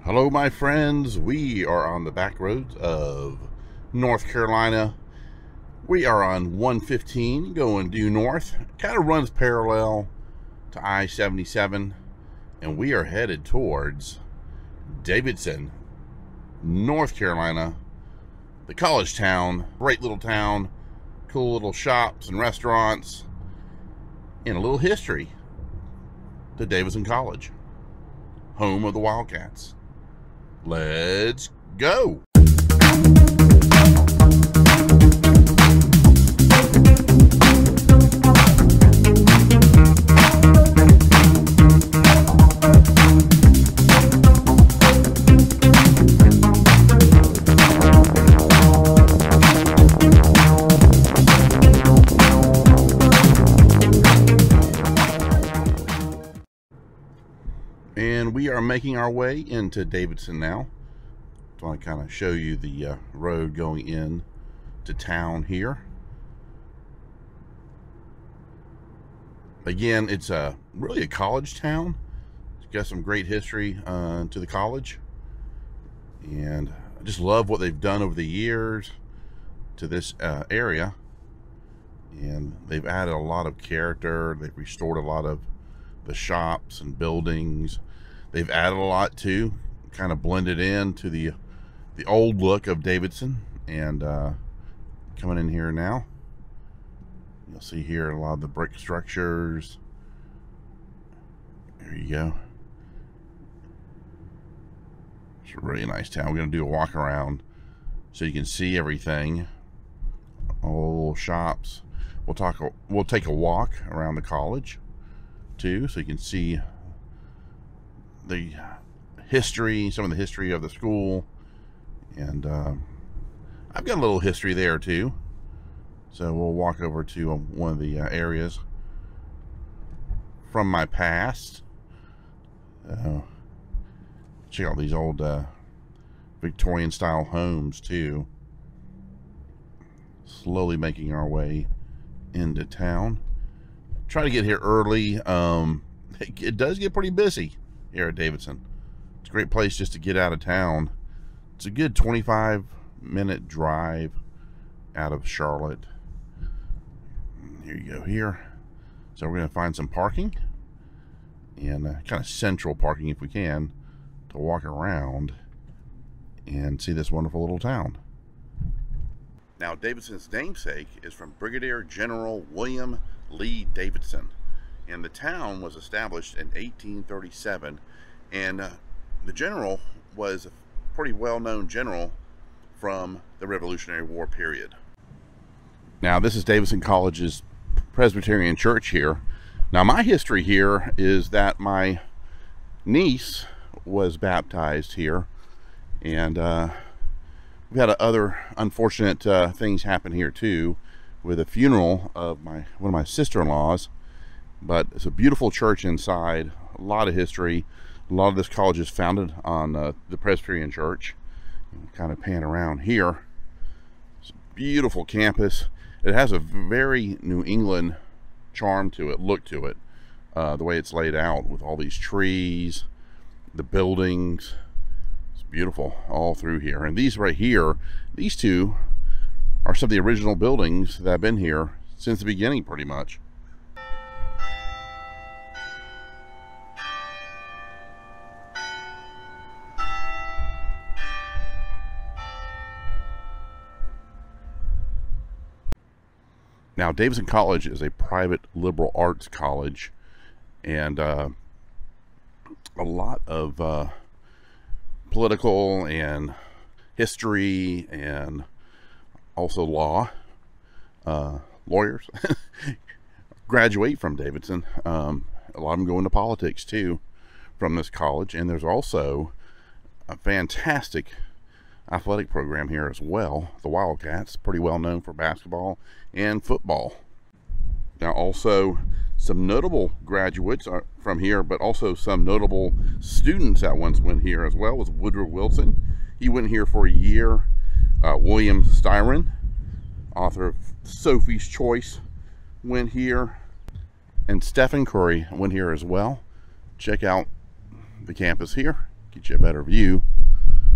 Hello, my friends. We are on the back roads of North Carolina. We are on 115 going due north. Kind of runs parallel to I-77, and we are headed towards Davidson, North Carolina, the college town. Great little town, cool little shops and restaurants, and a little history to Davidson College, home of the Wildcats. Let's go. And we are making our way into Davidson now. So I kind of show you the road going in to town here. Again, it's really a college town. It's got some great history to the college, and I just love what they've done over the years to this area. And they've added a lot of character. They've restored a lot of the shops and buildings. They've added a lot too, kind of blended into the old look of Davidson. And coming in here now, you'll see here a lot of the brick structures. There you go. It's a really nice town. We're going to do a walk around so you can see everything. All shops. We'll take a walk around the college too, so you can see the history, some of the history of the school. And I've got a little history there too, so we'll walk over to one of the areas from my past. Check out these old Victorian style homes too. Slowly making our way into town. Try to get here early. It does get pretty busy here at Davidson. It's a great place just to get out of town. It's a good 25-minute drive out of Charlotte. Here you go here. So we're going to find some parking, and kind of central parking if we can, to walk around and see this wonderful little town. Now, Davidson's namesake is from Brigadier General William Lee Davidson, and the town was established in 1837, and the general was a pretty well-known general from the Revolutionary War period. Now, this is Davidson College's Presbyterian Church here. Now, my history here is that my niece was baptized here, and we've had other unfortunate things happen here too, with a funeral of one of my sister-in-laws. But it's a beautiful church inside, a lot of history. A lot of this college is founded on the Presbyterian Church. Kind of pan around here. It's a beautiful campus. It has a very New England charm to it, look to it. The way it's laid out with all these trees, the buildings. It's beautiful all through here. And these right here, these two are some of the original buildings that have been here since the beginning, pretty much. Now, Davidson College is a private liberal arts college, and a lot of political and history and also law lawyers graduate from Davidson. A lot of them go into politics too from this college, and there's also a fantastic athletic program here as well. The Wildcats, pretty well known for basketball and football. Now, also some notable graduates are from here, but also some notable students that once went here as well was Woodrow Wilson. He went here for a year. William Styron, author of Sophie's Choice, went here, and Stephen Curry went here as well. Check out the campus here. get you a better view.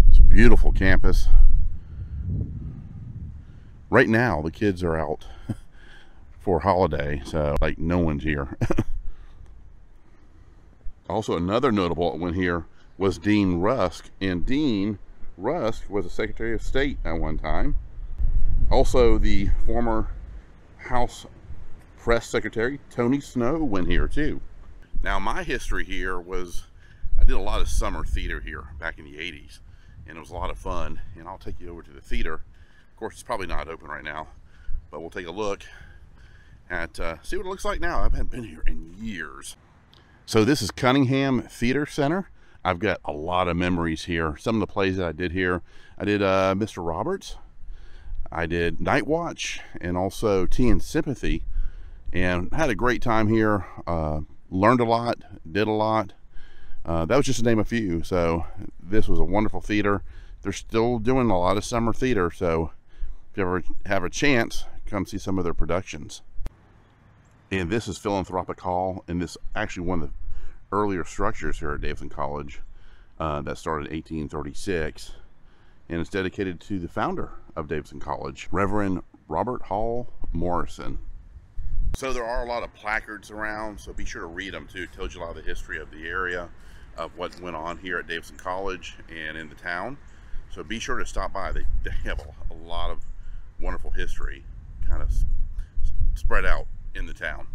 It's a beautiful campus. Right now, the kids are out for holiday, so like no one's here. Also, another notable one here was Dean Rusk, and Dean Rusk was a Secretary of State at one time. Also, the former House Press Secretary Tony Snow went here too. Now, my history here was, I did a lot of summer theater here back in the 80s, and it was a lot of fun. And I'll take you over to the theater. Of course, it's probably not open right now, but we'll take a look at see what it looks like now. I haven't been here in years. So this is Cunningham Theater Center. I've got a lot of memories here. Some of the plays that I did here, I did Mr. Roberts, I did Night Watch, and also Tea and Sympathy, and had a great time here. Learned a lot, did a lot. That was just to name a few. So this was a wonderful theater. They're still doing a lot of summer theater, so if you ever have a chance, come see some of their productions. And this is Philanthropic Hall, and this is actually one of the earlier structures here at Davidson College that started in 1836, and it's dedicated to the founder of Davidson College, Reverend Robert Hall Morrison. So there are a lot of placards around, so be sure to read them too. It tells you a lot of the history of the area, of what went on here at Davidson College and in the town. So be sure to stop by. They have a lot of wonderful history kind of spread out in the town.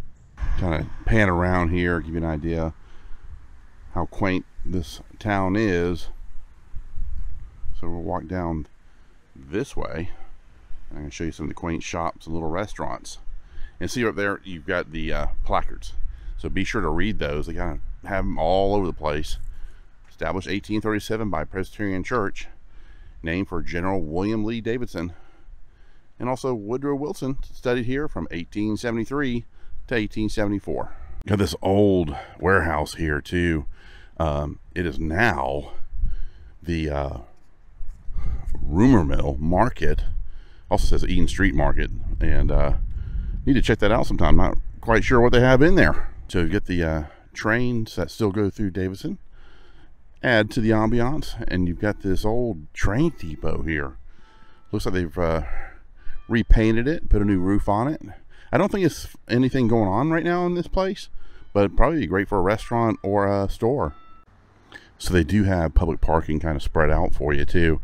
Kind of pan around here, give you an idea how quaint this town is. So we'll walk down this way, and I'm going to show you some of the quaint shops and little restaurants. And see up there, you've got the placards. So be sure to read those. They kind of have them all over the place. Established 1837 by Presbyterian Church, named for General William Lee Davidson. And also Woodrow Wilson studied here from 1873 to 1874. Got this old warehouse here too. It is now the rumor mill market. Also says Eden Street Market, and need to check that out sometime. Not quite sure what they have in there. So you get the trains that still go through Davidson, add to the ambiance, and you've got this old train depot here. Looks like they've repainted it, put a new roof on it. I don't think it's anything going on right now in this place, but it'd probably be great for a restaurant or a store. So they do have public parking kind of spread out for you too.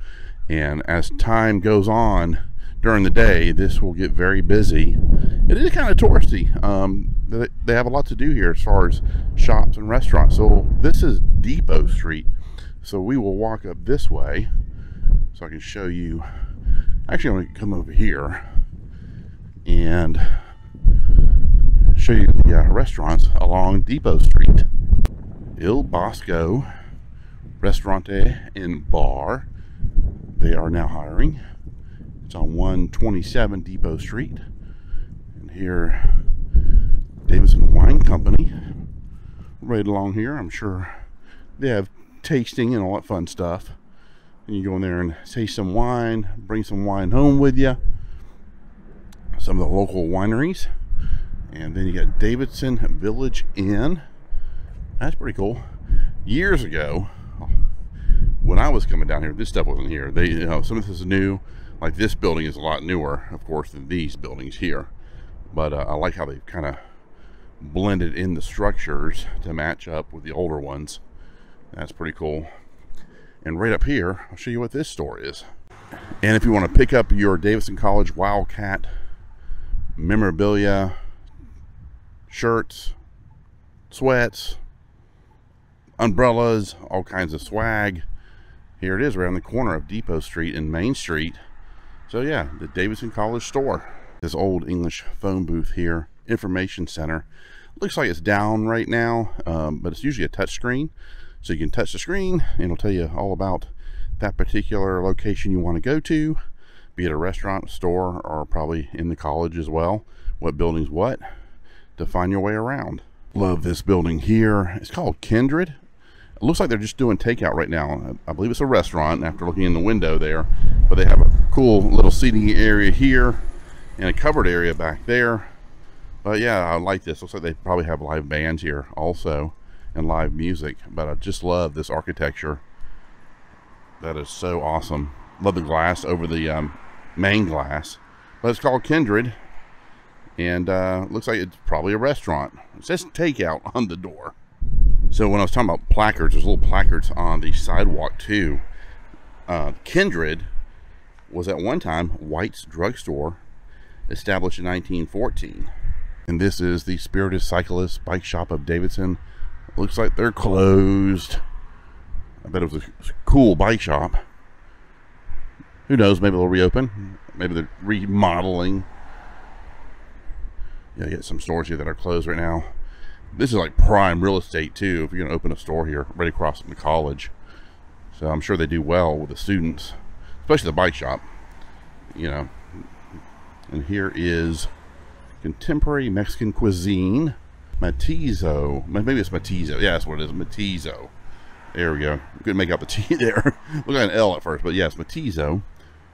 And as time goes on during the day, this will get very busy. It is kind of touristy. They have a lot to do here as far as shops and restaurants. So this is Depot Street. So we will walk up this way so I can show you. Actually, I'm going to come over here and show you the restaurants along Depot Street. Il Bosco Restaurante and Bar. They are now hiring. It's on 127 Depot Street. And here, Davidson Wine Company. Right along here, I'm sure they have tasting and all that fun stuff. And you go in there and taste some wine, bring some wine home with you. Some of the local wineries. And then you got Davidson Village Inn. That's pretty cool. Years ago, when I was coming down here, this stuff wasn't here. Some of this is new. Like this building is a lot newer, of course, than these buildings here. But I like how they've kind of blended in the structures to match up with the older ones. That's pretty cool. And right up here, I'll show you what this store is. And if you want to pick up your Davidson College Wildcat memorabilia, shirts, sweats, umbrellas, all kinds of swag, here it is around the corner of Depot Street and Main Street. So yeah, the Davidson College store. This old English phone booth here, information center. Looks like it's down right now, but it's usually a touch screen. So you can touch the screen and it'll tell you all about that particular location you want to go to, be it a restaurant, store, or probably in the college as well. What building's what, to find your way around. Love this building here. It's called Kindred. It looks like they're just doing takeout right now. I believe it's a restaurant after looking in the window there, but they have a cool little seating area here and a covered area back there. But yeah, I like this. Looks like they probably have live bands here also and live music, but I just love this architecture That is so awesome. Love the glass over the main glass. But it's called Kindred. And looks like it's probably a restaurant. It says takeout on the door. So when I was talking about placards, there's little placards on the sidewalk too. Kindred was at one time White's Drugstore, established in 1914. And this is the Spirited Cyclist Bike Shop of Davidson. Looks like they're closed. I bet it was a cool bike shop. Who knows, maybe they'll reopen. Maybe they're remodeling. Yeah, you get some stores here that are closed right now. This is like prime real estate too, if you're going to open a store here right across from the college. So I'm sure they do well with the students, especially the bike shop, you know. And here is contemporary Mexican cuisine. Matizo. Maybe it's Matizo. Yeah, that's what it is. Matizo. There we go. Couldn't make out the T there. Look like an L at first, but yes, Matizo.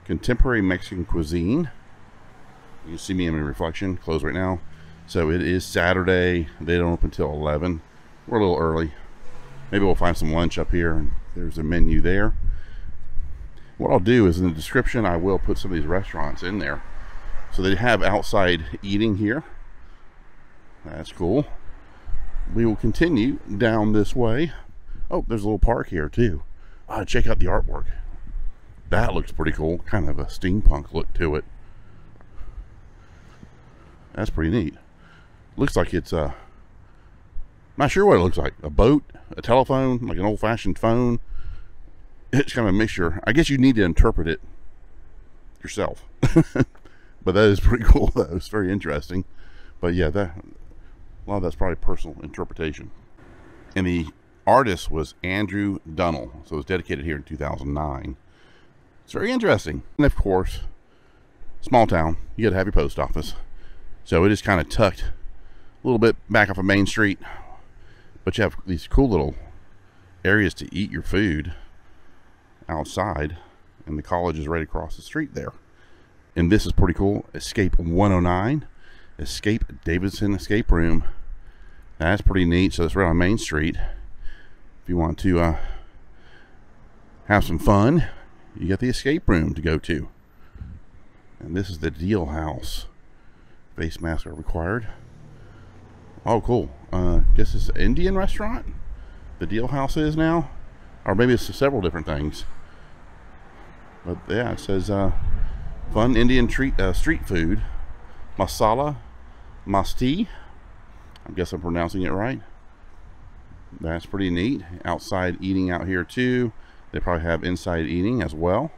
Contemporary Mexican cuisine. You can see me in my reflection. Closed right now. So it is Saturday. They don't open until 11. We're a little early. Maybe we'll find some lunch up here. There's a menu there. What I'll do is in the description, I will put some of these restaurants in there. So they have outside eating here. That's cool. We will continue down this way. Oh, there's a little park here too. Check out the artwork. That looks pretty cool. Kind of a steampunk look to it. That's pretty neat. Looks like it's not sure what it looks like. A boat, a telephone, like an old-fashioned phone. It's kind of a mixture. I guess you need to interpret it yourself. But that is pretty cool though. It's very interesting. But yeah, a lot of that's probably personal interpretation. And the artist was Andrew Dunnell. So it was dedicated here in 2009. It's very interesting. And of course, small town, you got to have your post office. So it is kind of tucked a little bit back off of Main Street. But you have these cool little areas to eat your food outside. And the college is right across the street there. And this is pretty cool. Escape 109. Escape Davidson Escape Room. That's pretty neat. So it's right on Main Street. If you want to have some fun, you got the escape room to go to. And this is the Deal House. Face masks are required. Oh, cool. Guess it's an Indian restaurant. The Deal House is now. Or maybe it's several different things. But yeah, it says fun Indian street food. Masala Masti. I guess I'm pronouncing it right. That's pretty neat. Outside eating out here too. They probably have inside eating as well.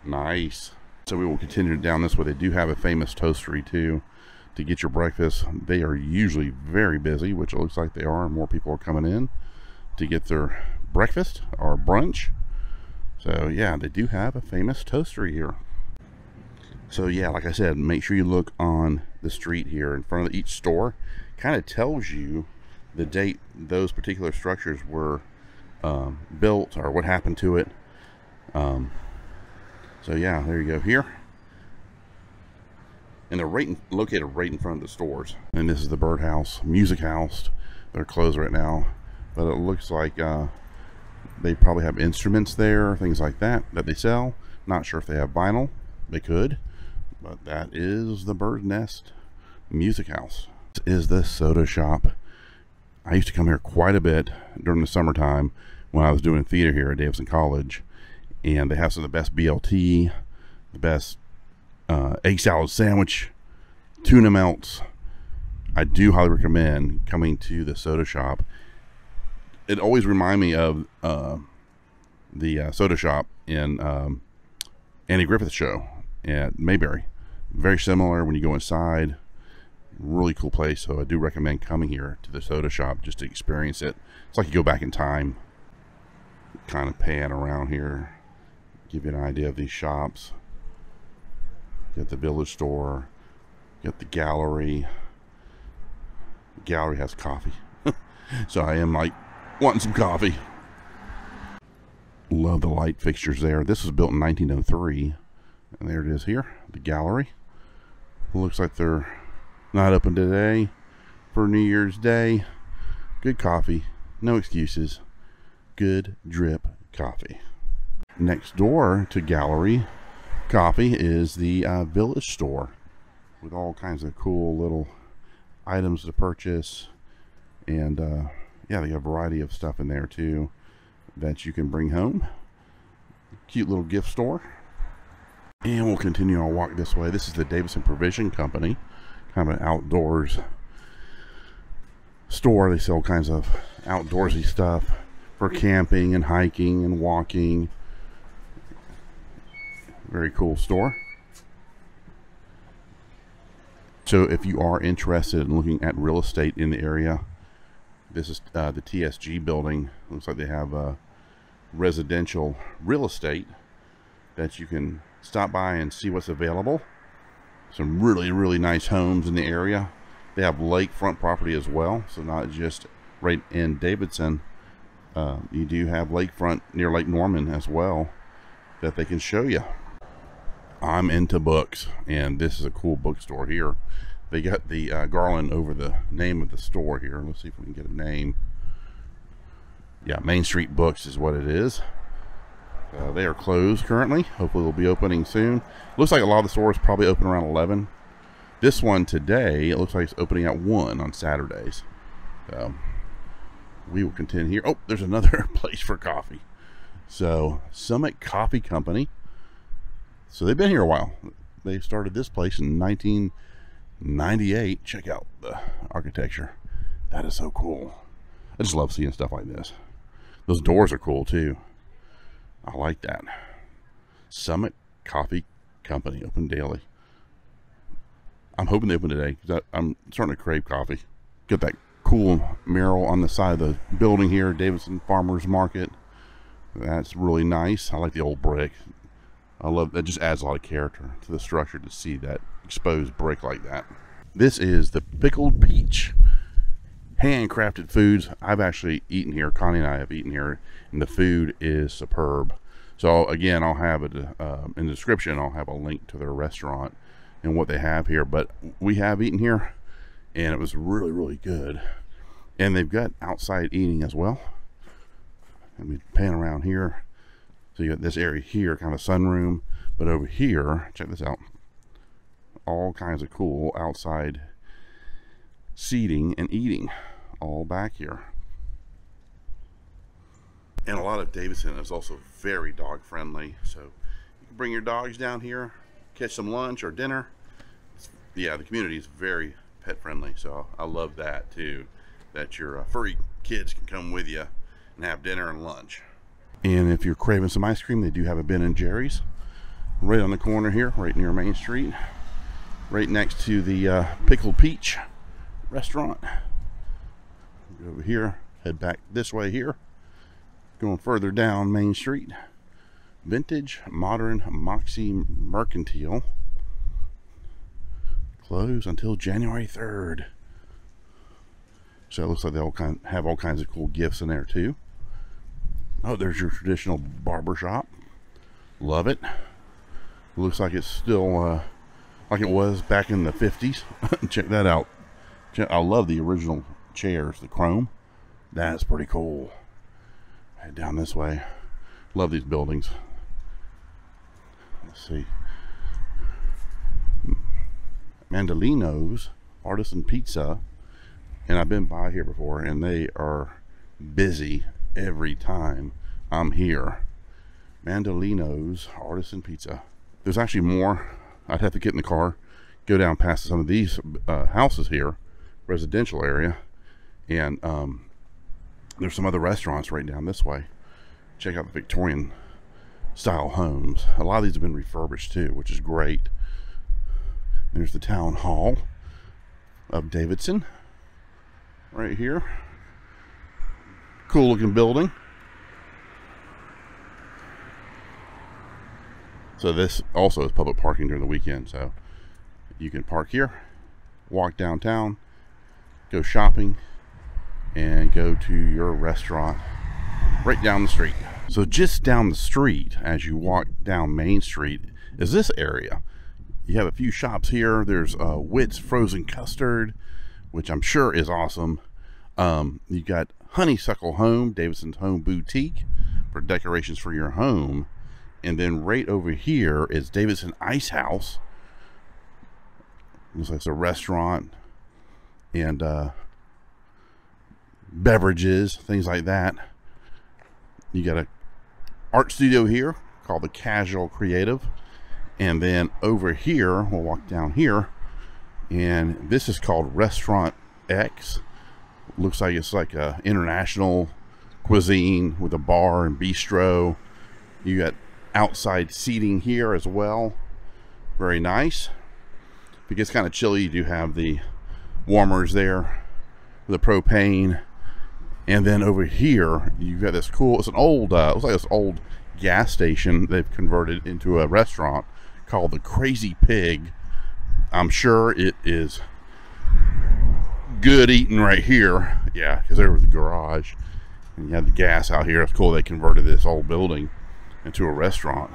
Nice. So we will continue down this way. They do have a famous toastery too to get your breakfast. They are usually very busy, which it looks like they are. More people are coming in to get their breakfast or brunch. So yeah, they do have a famous toastery here. So yeah, like I said, make sure you look on the street here in front of each store. Kind of tells you the date those particular structures were built or what happened to it. So yeah, there you go here. And they're located right in front of the stores. And this is the Birdhouse Music House. They're closed right now, but it looks like they probably have instruments there, things like that they sell. Not sure if they have vinyl. They could, but that is the Bird's Nest Music House. This is the soda shop. I used to come here quite a bit during the summertime when I was doing theater here at Davidson College, and they have some of the best BLT, the best egg salad sandwich, tuna melts. I do highly recommend coming to the soda shop. It always reminds me of the soda shop in Andy Griffith's show at Mayberry. Very similar when you go inside. Really cool place. So I do recommend coming here to the soda shop just to experience it. It's like you go back in time. Kind of pan around here, give you an idea of these shops. Got the village store, got the gallery. The gallery has coffee. So I am like wanting some coffee. Love the light fixtures there. This was built in 1903. And there it is here, the gallery. Looks like they're not open today for New Year's Day. Good coffee, no excuses. Good drip coffee. Next door to Gallery Coffee is the Village store with all kinds of cool little items to purchase. And yeah, they have a variety of stuff in there too that you can bring home. Cute little gift store. And we'll continue our walk this way. This is the Davidson Provision Company, kind of an outdoors store. They sell all kinds of outdoorsy stuff for camping and hiking and walking. Very cool store. So if you are interested in looking at real estate in the area, this is the TSG building. Looks like they have residential real estate that you can stop by and see what's available. Some really nice homes in the area. They have lakefront property as well, so not just right in Davidson. You do have lakefront near Lake Norman as well that they can show you. I'm into books, and this is a cool bookstore here. They got the garland over the name of the store here. Let's see if we can get a name. Yeah, Main Street Books is what it is. They are closed currently. Hopefully they'll be opening soon. Looks like a lot of the stores probably open around 11. This one today, it looks like it's opening at 1 on Saturdays. We will continue here. Oh, there's another place for coffee. So, Summit Coffee Company. So they've been here a while. They started this place in 1998. Check out the architecture. That is so cool. I just love seeing stuff like this. Those doors are cool too. I like that. Summit Coffee Company, open daily. I'm hoping they open today because I'm starting to crave coffee. Got that cool mural on the side of the building here, Davidson Farmers Market. That's really nice. I like the old brick. I love that. Just adds a lot of character to the structure to see that exposed brick like that. This is the Pickled Peach. Handcrafted foods. I've actually eaten here. Connie and I have eaten here, and the food is superb. So again, I'll have it in the description. I'll have a link to their restaurant and what they have here. But we have eaten here, and it was really good. And they've got outside eating as well. Let me pan around here. So you got this area here, kind of sunroom, but over here, check this out. All kinds of cool outside seating and eating all back here. And a lot of Davidson is also very dog friendly. So you can bring your dogs down here, catch some lunch or dinner. Yeah, the community is very pet friendly. So I love that too, that your furry kids can come with you and have dinner and lunch. And if you're craving some ice cream, they do have a Ben & Jerry's right on the corner here, right near Main Street, right next to the Pickled Peach restaurant. Go over here, head back this way here, going further down Main Street. Vintage Modern Moxie Mercantile, closed until January 3rd. So it looks like they all have all kinds of cool gifts in there too. Oh, there's your traditional barber shop. Love it. Looks like it's still like it was back in the 50s. Check that out. I love the original chairs, the chrome. That's pretty cool. Head down this way. Love these buildings. Let's see. Mandolino's Artisan Pizza. And I've been by here before, and they are busy every time I'm here. Mandolino's Artisan Pizza. There's actually more. I'd have to get in the car, go down past some of these houses here, residential area, and there's some other restaurants right down this way. Check out the Victorian style homes. A lot of these have been refurbished too, which is great. There's the Town Hall of Davidson right here. Cool looking building. So this also is public parking during the weekend, so you can park here, walk downtown, go shopping, and go to your restaurant right down the street. So just down the street as you walk down Main Street is this area. You have a few shops here. There's Witt's Frozen Custard, which I'm sure is awesome. You got Honeysuckle Home, Davidson's Home Boutique for decorations for your home. And then right over here is Davidson Ice House. Looks like it's a restaurant and beverages, things like that. You got a art studio here called the Casual Creative. And then over here, we'll walk down here, and this is called Restaurant X. Looks like it's like a international cuisine with a bar and bistro. You got outside seating here as well. Very nice. If it gets kind of chilly, you do have the warmers there, the propane. And then over here, you've got this cool, it's an old, looks like this old gas station they've converted into a restaurant called the Crazy Pig. I'm sure it is good eating right here. Yeah, because there was the garage. And you had the gas out here. It's cool they converted this old building into a restaurant.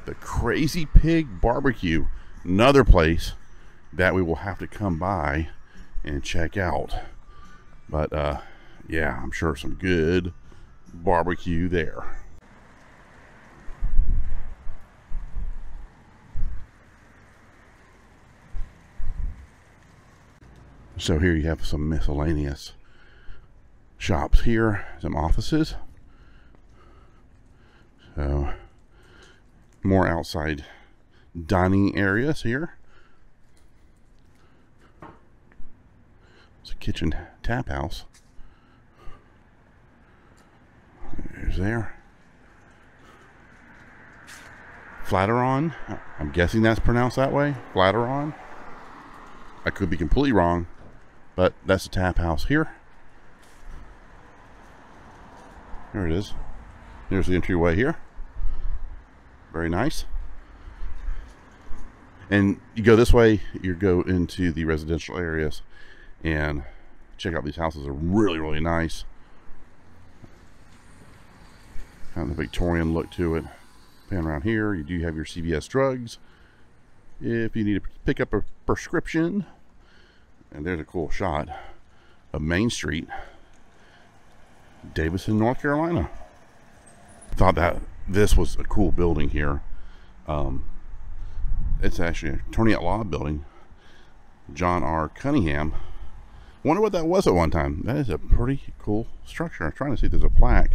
The Crazy Pig Barbecue. Another place that we will have to come by and check out. But yeah, I'm sure some good barbecue there. So here you have some miscellaneous shops here, some offices. So more outside dining areas here. It's a kitchen tap house. There's there. Flatiron. I'm guessing that's pronounced that way. Flatiron. I could be completely wrong, but that's the tap house here. There it is. There's the entryway here. Very nice. And you go this way, you go into the residential areas and check out these houses. Are really, really nice. Kind of the Victorian look to it. Pan around here, you do have your CVS drugs if you need to pick up a prescription. And there's a cool shot of Main Street, Davidson, North Carolina. Thought that this was a cool building here. It's actually an attorney at law building, John R. Cunningham. Wonder what that was at one time. That is a pretty cool structure. I'm trying to see if there's a plaque.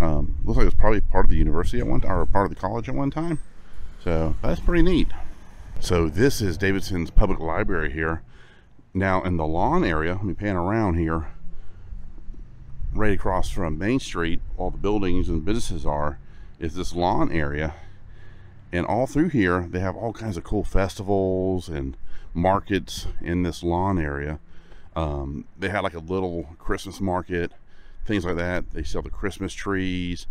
Looks like it was probably part of the university at one time, or part of the college at one time. So that's pretty neat. So this is Davidson's public library here. Now in the lawn area, let me pan around here, right across from Main Street, all the buildings and businesses are, is this lawn area. And all through here, they have all kinds of cool festivals and markets in this lawn area. They had like a little Christmas market, things like that. They sell the Christmas trees.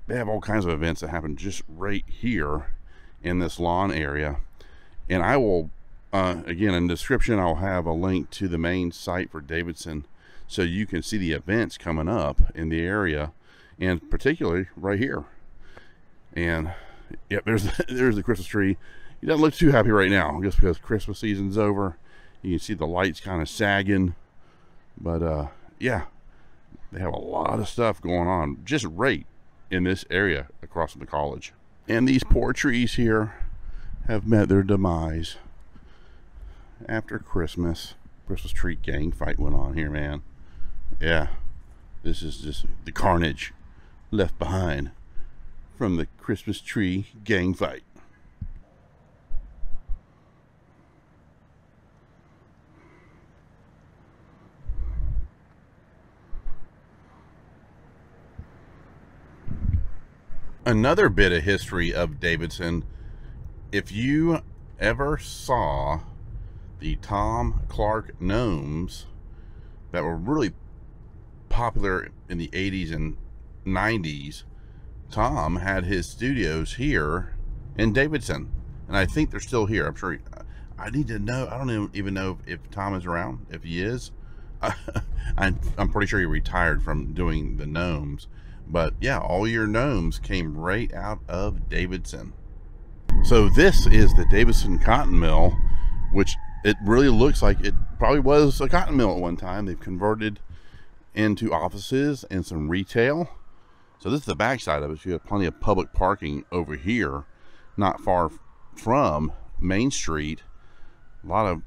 They have all kinds of events that happen just right here in this lawn area. And I will, again, in the description, I'll have a link to the main site for Davidson, so you can see the events coming up in the area, and particularly right here. And yep, there's the Christmas tree. He doesn't look too happy right now, just because Christmas season's over. You can see the lights kind of sagging, but yeah, they have a lot of stuff going on just right in this area across from the college. And these poor trees here have met their demise after Christmas. Christmas tree gang fight went on here, man. Yeah, this is just the carnage left behind from the Christmas tree gang fight. Another bit of history of Davidson, if you ever saw the Tom Clark Gnomes that were really popular in the 80s and 90s, Tom had his studios here in Davidson, and I think they're still here. I'm sure. I need to know. I don't even know if Tom is around. If he is, I'm pretty sure he retired from doing the Gnomes. But yeah, all your Gnomes came right out of Davidson. So this is the Davidson Cotton Mill, which it really looks like it probably was a cotton mill at one time. They've converted into offices and some retail. So this is the back side of it. So you have plenty of public parking over here, not far from Main Street. A lot of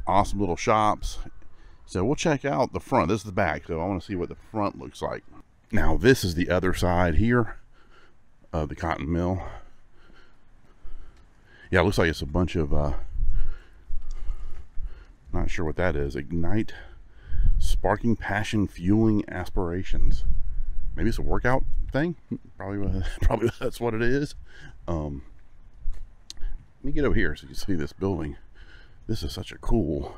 awesome little shops. So we'll check out the front. This is the back, so I want to see what the front looks like. Now this is the other side here of the cotton mill. Yeah, it looks like it's a bunch of not sure what that is. Ignite, sparking passion, fueling aspirations. Maybe it's a workout thing. Probably that's what it is. Let me get over here so you can see this building. This is such a cool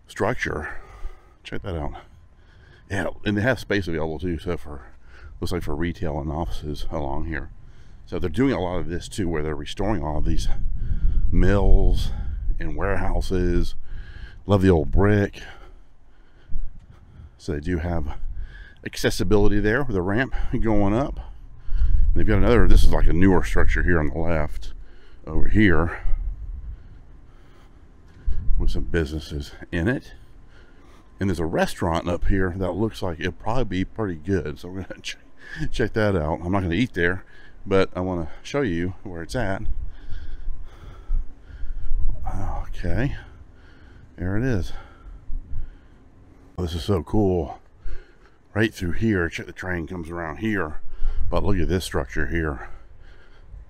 structure. Check that out. Yeah, and they have space available too, so looks like for retail and offices along here. So they're doing a lot of this too, where they're restoring all of these mills and warehouses. Love the old brick. So they do have accessibility there with a ramp going up. They've got another, this is like a newer structure here on the left over here with some businesses in it. And there's a restaurant up here that looks like it'll probably be pretty good. So we're going to check that out. I'm not going to eat there, but I want to show you where it's at. Okay, there it is. Oh, this is so cool. Right through here, check the train comes around here, but look at this structure here.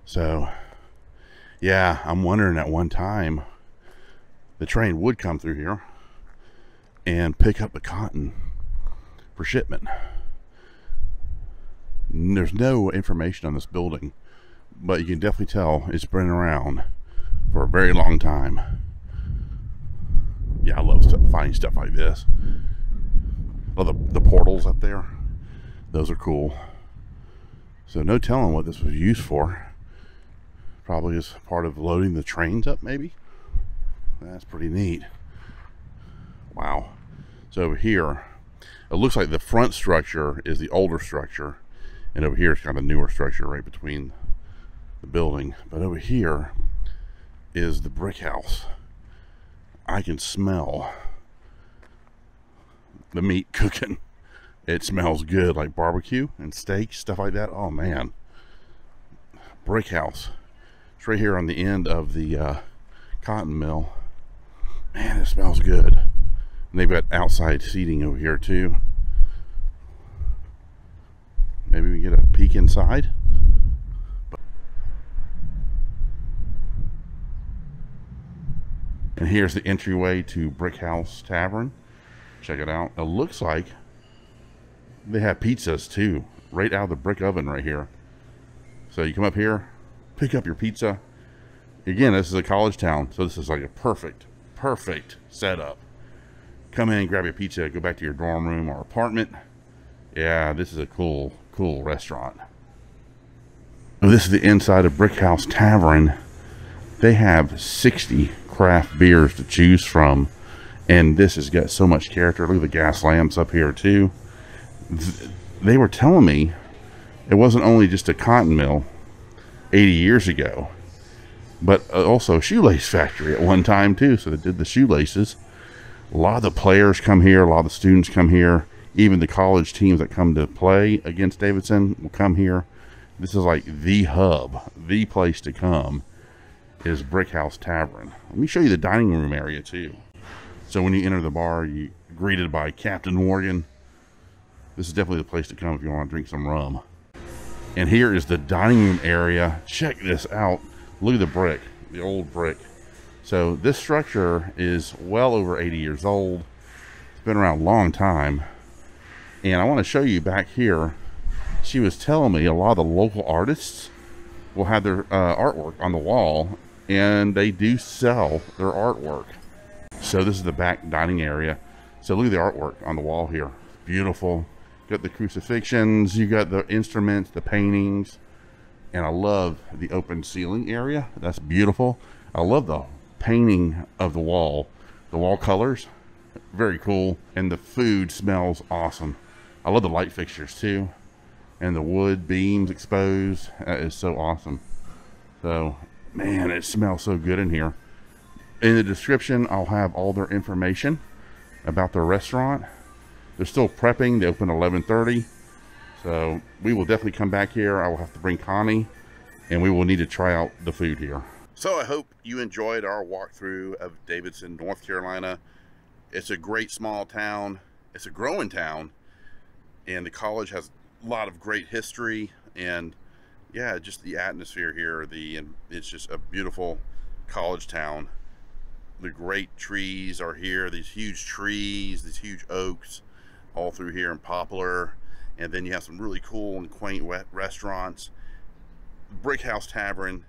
So yeah, I'm wondering at one time the train would come through here and pick up the cotton for shipment. There's no information on this building, but you can definitely tell it's been around for a very long time. Yeah, I love finding stuff like this. Oh, the portals up there, those are cool. So no telling what this was used for. Probably as part of loading the trains up, maybe. That's pretty neat. Wow. So over here, it looks like the front structure is the older structure, and over here is kind of a newer structure right between the building. But over here is the brick house. I can smell the meat cooking. It smells good, like barbecue and steak, stuff like that. Oh man. Brick house. It's right here on the end of the cotton mill. Man, it smells good. And they've got outside seating over here too. Maybe we get a peek inside. And here's the entryway to Brickhouse Tavern. Check it out. It looks like they have pizzas too, right out of the brick oven right here. So you come up here, pick up your pizza. Again, this is a college town, so this is like a perfect setup. Come in, grab your pizza, go back to your dorm room or apartment. Yeah, this is a cool restaurant. So this is the inside of Brickhouse Tavern. They have 60 craft beers to choose from, and this has got so much character. Look at the gas lamps up here too. They were telling me it wasn't only just a cotton mill 80 years ago, but also a shoelace factory at one time too. So they did the shoelaces. A lot of the players come here, a lot of the students come here, even the college teams that come to play against Davidson will come here. This is like the hub, the place to come is Brickhouse Tavern. Let me show you the dining room area too. So when you enter the bar, you're greeted by Captain Morgan. This is definitely the place to come if you want to drink some rum. And here is the dining room area. Check this out. Look at the brick, the old brick. So this structure is well over 80 years old. It's been around a long time. And I want to show you back here. She was telling me a lot of the local artists will have their artwork on the wall, and they do sell their artwork. So this is the back dining area. So look at the artwork on the wall here. Beautiful. Got the crucifixions, you got the instruments, the paintings, and I love the open ceiling area. That's beautiful. I love the painting of the wall colors, very cool. And the food smells awesome. I love the light fixtures too, and the wood beams exposed. That is so awesome. So man, it smells so good in here. In the description, I'll have all their information about their restaurant. They're still prepping. They open 11:30. So we will definitely come back here. I will have to bring Connie, and we will need to try out the food here. So I hope you enjoyed our walkthrough of Davidson, North Carolina. It's a great small town. It's a growing town, and the college has a lot of great history, and yeah, just the atmosphere here. It's just a beautiful college town. The great trees are here. These huge trees, these huge oaks, all through here in Poplar. And then you have some really cool and quaint restaurants. Brickhouse Tavern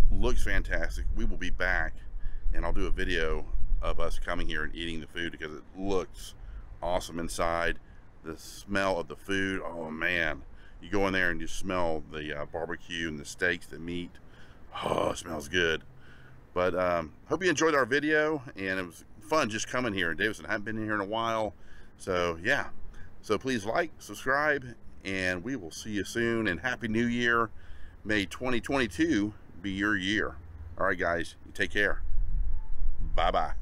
looks fantastic. We will be back, and I'll do a video of us coming here and eating the food because it looks awesome inside. The smell of the food, oh man. You go in there and you smell the barbecue and the steaks, the meat. Oh, it smells good. But hope you enjoyed our video, and it was fun just coming here in Davidson. I haven't been here in a while, so yeah. So please like, subscribe, and we will see you soon. And Happy New Year. May 2022 be your year. All right, guys, you take care. Bye-bye.